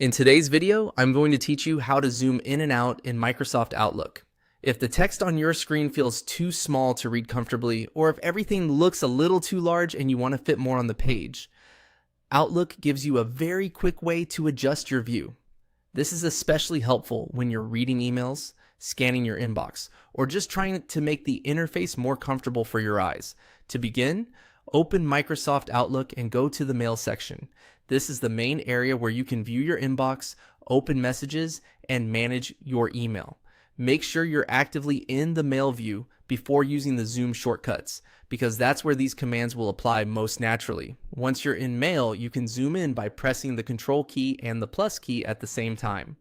In today's video, I'm going to teach you how to zoom in and out in Microsoft Outlook. If the text on your screen feels too small to read comfortably, or if everything looks a little too large and you want to fit more on the page, Outlook gives you a very quick way to adjust your view. This is especially helpful when you're reading emails, scanning your inbox, or just trying to make the interface more comfortable for your eyes. To begin, open Microsoft Outlook and go to the Mail section. This is the main area where you can view your inbox, open messages, and manage your email. Make sure you're actively in the Mail view before using the Zoom shortcuts, because that's where these commands will apply most naturally. Once you're in Mail, you can zoom in by pressing the Control key and the plus key at the same time.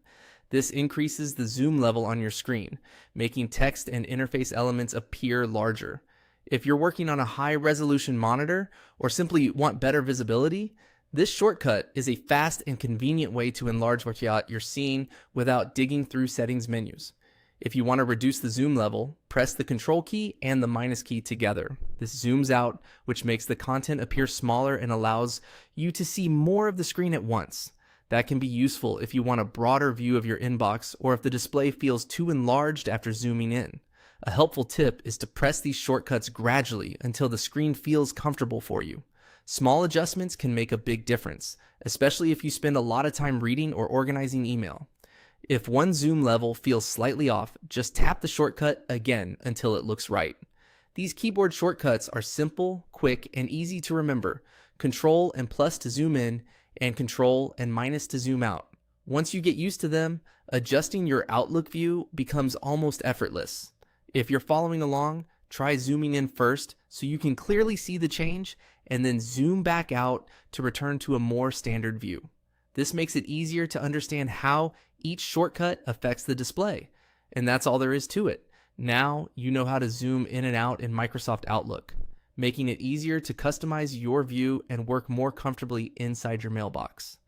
This increases the zoom level on your screen, making text and interface elements appear larger. If you're working on a high-resolution monitor or simply want better visibility, this shortcut is a fast and convenient way to enlarge what you're seeing without digging through settings menus. If you want to reduce the zoom level, press the Control key and the minus key together. This zooms out, which makes the content appear smaller and allows you to see more of the screen at once. That can be useful if you want a broader view of your inbox or if the display feels too enlarged after zooming in. A helpful tip is to press these shortcuts gradually until the screen feels comfortable for you. Small adjustments can make a big difference, especially if you spend a lot of time reading or organizing email. If one zoom level feels slightly off, just tap the shortcut again until it looks right. These keyboard shortcuts are simple, quick, and easy to remember. Control and plus to zoom in, and Control and minus to zoom out. Once you get used to them, adjusting your Outlook view becomes almost effortless. If you're following along, try zooming in first so you can clearly see the change, and then zoom back out to return to a more standard view. This makes it easier to understand how each shortcut affects the display. And that's all there is to it. Now you know how to zoom in and out in Microsoft Outlook, making it easier to customize your view and work more comfortably inside your mailbox.